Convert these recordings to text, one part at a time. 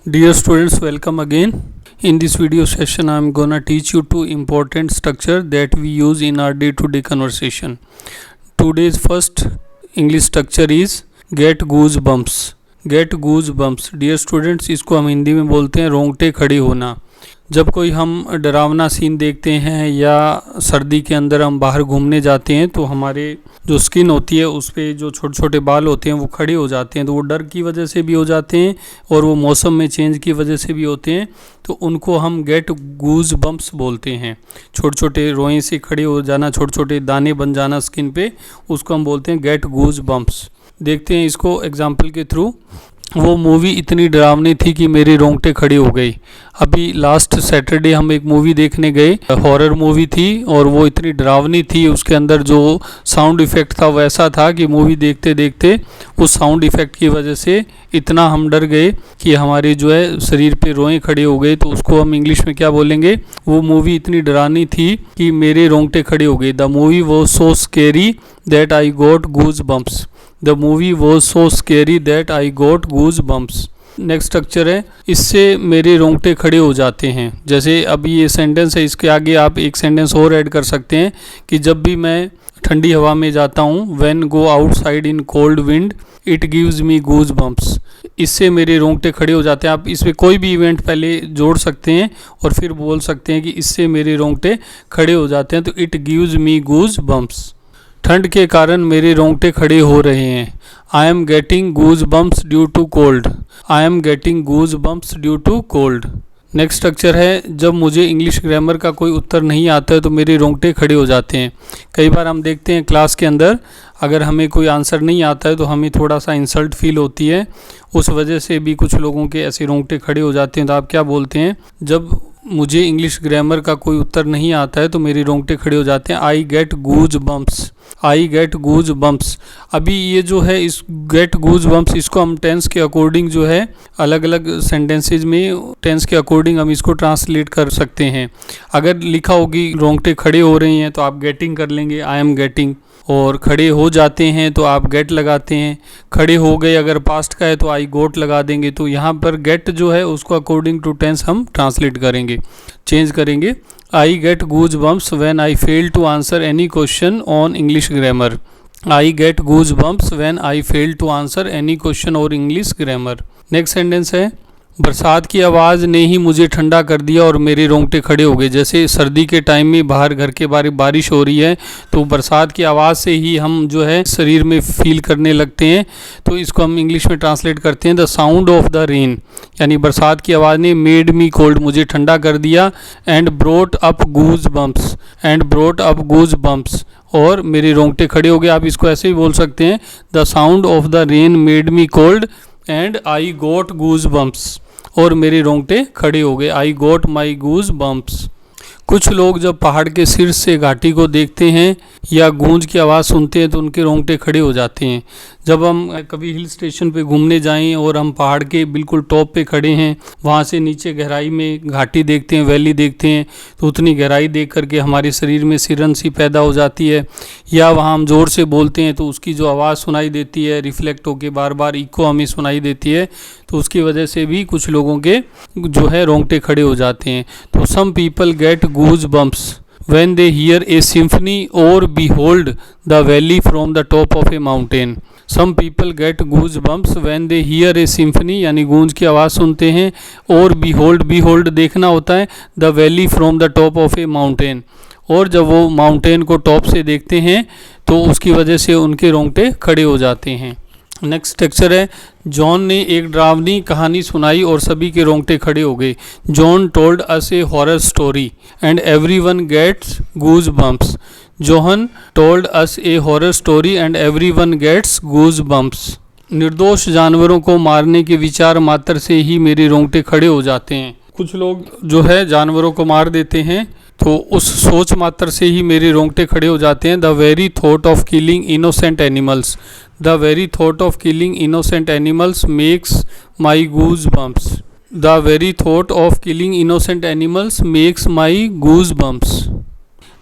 Dear students, welcome again. In this video session, I am gonna teach you two important structure that we use in our day-to-day conversation. Today's first English structure is get goosebumps. Get goosebumps. Dear students, इसको हम हिंदी में बोलते हैं रोंगटे खड़े होना. जब कोई हम डरावना सीन देखते हैं या सर्दी के अंदर हम बाहर घूमने जाते हैं तो हमारे जो स्किन होती है उस पर जो छोटे छोटे बाल होते हैं वो खड़े हो जाते हैं, तो वो डर की वजह से भी हो जाते हैं और वो मौसम में चेंज की वजह से भी होते हैं, तो उनको हम गेट गूज बम्प्स बोलते हैं. छोटे छोटे रोएं से खड़े हो जाना, छोटे छोटे दाने बन जाना स्किन पे, उसको हम बोलते हैं गेट गूज बम्प्स. देखते हैं इसको एग्जाम्पल के थ्रू. वो मूवी इतनी डरावनी थी कि मेरे रोंगटे खड़े हो गई. अभी लास्ट सैटरडे हम एक मूवी देखने गए, हॉरर मूवी थी और वो इतनी डरावनी थी. उसके अंदर जो साउंड इफ़ेक्ट था वैसा था कि मूवी देखते देखते उस साउंड इफ़ेक्ट की वजह से इतना हम डर गए कि हमारे जो है शरीर पे रोएं खड़े हो गए. तो उसको हम इंग्लिश में क्या बोलेंगे? वो मूवी इतनी डरावनी थी कि मेरे रोंगटे खड़े हो गए. The movie was so scary that I got goose bumps. The movie was so scary that I got goosebumps. Next structure है इससे मेरे रोंगटे खड़े हो जाते हैं. जैसे अभी ये सेंटेंस है, इसके आगे आप एक सेंटेंस और ऐड कर सकते हैं कि जब भी मैं ठंडी हवा में जाता हूँ, when go outside in cold wind it gives me goosebumps. इससे मेरे रोंगटे खड़े हो जाते हैं. आप इसमें कोई भी इवेंट पहले जोड़ सकते हैं और फिर बोल सकते हैं कि इससे मेरे रोंगटे खड़े हो जाते हैं, तो it gives me goosebumps. ठंड के कारण मेरे रोंगटे खड़े हो रहे हैं. I am getting goosebumps due to cold. I am getting goosebumps due to cold. Next structure है जब मुझे इंग्लिश ग्रामर का कोई उत्तर नहीं आता है तो मेरे रोंगटे खड़े हो जाते हैं. कई बार हम देखते हैं क्लास के अंदर अगर हमें कोई आंसर नहीं आता है तो हमें थोड़ा सा इंसल्ट फील होती है, उस वजह से भी कुछ लोगों के ऐसे रोंगटे खड़े हो जाते हैं. तो आप क्या बोलते हैं? जब मुझे इंग्लिश ग्रामर का कोई उत्तर नहीं आता है तो मेरे रोंगटे खड़े हो जाते हैं. आई गेट गूज बम्प्स. आई गेट गूज बम्प्स. अभी ये जो है इस गेट गूज बम्प्स इसको हम टेंस के अकॉर्डिंग जो है अलग अलग सेंटेंसेज में टेंस के अकॉर्डिंग हम इसको ट्रांसलेट कर सकते हैं. अगर लिखा होगी रोंगटे खड़े हो रहे हैं तो आप गेटिंग कर लेंगे, आई एम गेटिंग. और खड़े हो जाते हैं तो आप गेट लगाते हैं. खड़े हो गए अगर पास्ट का है तो आई गोट लगा देंगे. तो यहाँ पर गेट जो है उसको अकॉर्डिंग टू टेंस हम ट्रांसलेट करेंगे, चेंज करेंगे. I get goose bumps when I fail to answer any question on English grammar. I get goose bumps when I fail to answer any question और English grammar. Next sentence है बरसात की आवाज़ ने ही मुझे ठंडा कर दिया और मेरे रोंगटे खड़े हो गए. जैसे सर्दी के टाइम में बाहर घर के बाहर बारिश हो रही है तो बरसात की आवाज़ से ही हम जो है शरीर में फील करने लगते हैं. तो इसको हम इंग्लिश में ट्रांसलेट करते हैं the sound of the rain. यानी बरसात की आवाज़ ने मेड मी कोल्ड, मुझे ठंडा कर दिया. And brought up goose bumps. And brought up goose bumps और मेरे रोंगटे खड़े हो गए. आप इसको ऐसे भी बोल सकते हैं the sound of the rain made me cold and I got goose bumps. और मेरे रोंगटे खड़े हो गए. I got my goose bumps. कुछ लोग जब पहाड़ के शीर्ष से घाटी को देखते हैं या गूंज की आवाज़ सुनते हैं तो उनके रोंगटे खड़े हो जाते हैं. जब हम कभी हिल स्टेशन पे घूमने जाएं और हम पहाड़ के बिल्कुल टॉप पे खड़े हैं, वहाँ से नीचे गहराई में घाटी देखते हैं, वैली देखते हैं, तो उतनी गहराई देख करके हमारे शरीर में सिरन सी पैदा हो जाती है. या वहाँ हम ज़ोर से बोलते हैं तो उसकी जो आवाज़ सुनाई देती है रिफ्लेक्ट होकर बार बार इको हमें सुनाई देती है, तो उसकी वजह से भी कुछ लोगों के जो है रोंगटे खड़े हो जाते हैं. तो some people get goose bumps when they hear a symphony or behold the valley from the top of a mountain. Some people get goosebumps when they hear a symphony यानी गूंज की आवाज़ सुनते हैं, और behold देखना होता है, the valley from the top of a mountain. और जब वो माउंटेन को टॉप से देखते हैं तो उसकी वजह से उनके रोंगटे खड़े हो जाते हैं. नेक्स्ट स्ट्रक्चर है जॉन ने एक डरावनी कहानी सुनाई और सभी के रोंगटे खड़े हो गए. John told us a horror story and everyone gets goose bumps. John told us a horror story and everyone gets goose bumps. निर्दोष जानवरों को मारने के विचार मात्र से ही मेरे रोंगटे खड़े हो जाते हैं. कुछ लोग जो है जानवरों को मार देते हैं तो उस सोच मात्र से ही मेरे रोंगटे खड़े हो जाते हैं. The very thought of killing innocent animals. The very thought of killing innocent animals makes my goose bumps. The very thought of killing innocent animals makes my goose bumps.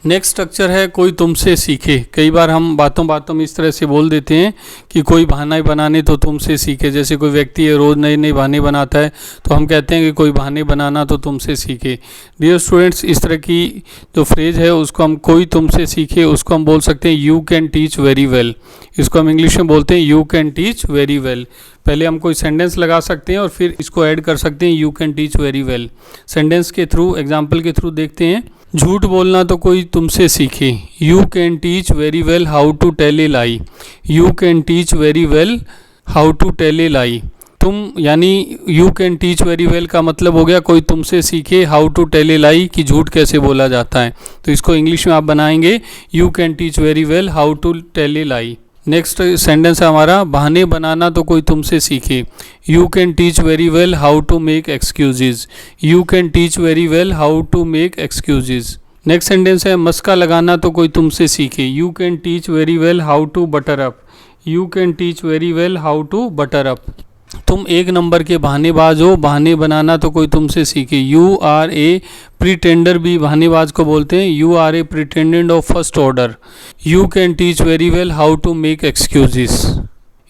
Next structure है कोई तुमसे सीखे। कई बार हम बातों बातों में इस तरह से बोल देते हैं कि कोई बहाने बनाने तो तुमसे सीखे। जैसे कोई व्यक्ति है रोज़ नए नए बहाने बनाता है तो हम कहते हैं कि कोई बहाने बनाना तो तुमसे सीखे। डियर स्टूडेंट्स, इस तरह की जो फ्रेज है उसको हम कोई तुमसे सीखे उसको हम बोल सकते हैं you can teach very well. इसको हम इंग्लिश में बोलते हैं you can teach very well. पहले हम कोई सेंटेंस लगा सकते हैं और फिर इसको ऐड कर सकते हैं you can teach very well. Sentence के थ्रू, एग्जाम्पल के थ्रू देखते हैं। झूठ बोलना तो कोई तुमसे सीखे। You can teach very well how to tell a lie. You can teach very well how to tell a lie. तुम यानी you can teach very well का मतलब हो गया कोई तुमसे सीखे how to tell a lie, कि झूठ कैसे बोला जाता है। तो इसको इंग्लिश में आप बनाएंगे you can teach very well how to tell a lie. Next sentence है हमारा बहाने बनाना तो कोई तुमसे सीखे। You can teach very well how to make excuses. You can teach very well how to make excuses. Next sentence है मस्का लगाना तो कोई तुमसे सीखे। You can teach very well how to butter up. You can teach very well how to butter up. तुम एक number के बहानेबाज हो। बहाने बनाना तो कोई तुमसे सीखे। यू आर ए प्रिटेंडर भी बहानेबाज को बोलते हैं। You are a pretendent of first order. You can teach very well how to make excuses.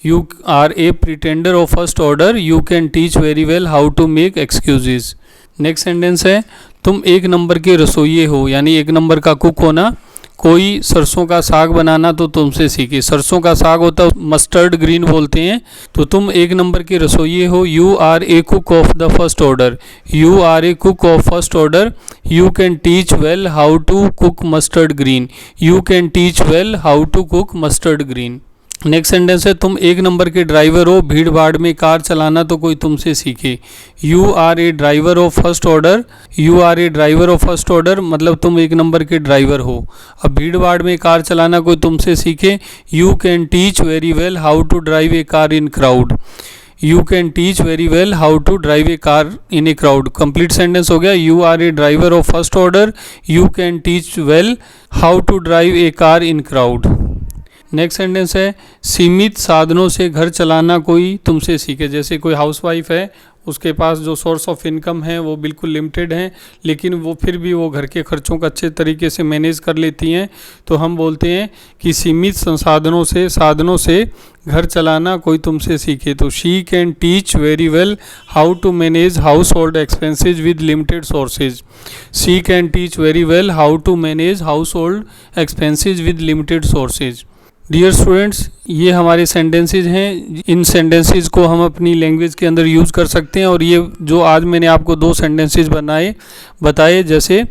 You are a pretender of first order. You can teach very well how to make excuses. Next sentence है तुम एक number के रसोइये हो, यानी एक number का cook होना। कोई सरसों का साग बनाना तो तुमसे सीखे। सरसों का साग होता है मस्टर्ड ग्रीन बोलते हैं। तो तुम एक नंबर के रसोइये हो। You are a cook of the first order. You are a cook of first order. You can teach well how to cook mustard green. You can teach well how to cook mustard green. Next sentence है तुम एक number के driver हो। भीड़ भाड़ में car चलाना तो कोई तुमसे सीखे। You are a driver of first order. You are a driver of first order मतलब तुम एक नंबर के ड्राइवर हो। अब भीड़ भाड़ में कार चलाना कोई तुमसे सीखे। You can teach very well how to drive a car in crowd. You can teach very well how to drive a car in a crowd. Complete sentence हो गया you are a driver of first order. You can teach well how to drive a car in crowd. Next sentence है सीमित साधनों से घर चलाना कोई तुमसे सीखे। जैसे कोई हाउसवाइफ है, उसके पास जो सोर्स ऑफ इनकम है वो बिल्कुल लिमिटेड है, लेकिन वो फिर भी वो घर के खर्चों को अच्छे तरीके से मैनेज कर लेती हैं। तो हम बोलते हैं कि सीमित संसाधनों से घर चलाना कोई तुमसे सीखे। तो she can teach very well how to manage household expenses with limited sources. She can teach very well how to manage household expenses with limited sources. Dear students, ये हमारे सेंटेंसेज हैं। इन sentences को हम अपनी language के अंदर use कर सकते हैं। और ये जो आज मैंने आपको दो सेंटेंसेज बताए, जैसे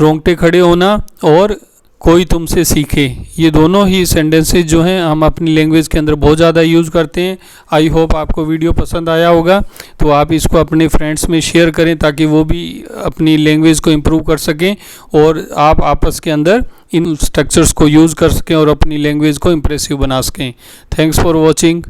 रोंगटे खड़े होना और कोई तुमसे सीखे, ये दोनों ही सेंटेंसेज जो हैं हम अपनी लैंग्वेज के अंदर बहुत ज़्यादा यूज़ करते हैं। आई होप आपको वीडियो पसंद आया होगा। तो आप इसको अपने फ्रेंड्स में शेयर करें ताकि वो भी अपनी लैंग्वेज को इम्प्रूव कर सकें और आप आपस के अंदर इन स्ट्रक्चर्स को यूज़ कर सकें और अपनी लैंग्वेज को इम्प्रेसिव बना सकें। Thanks for watching.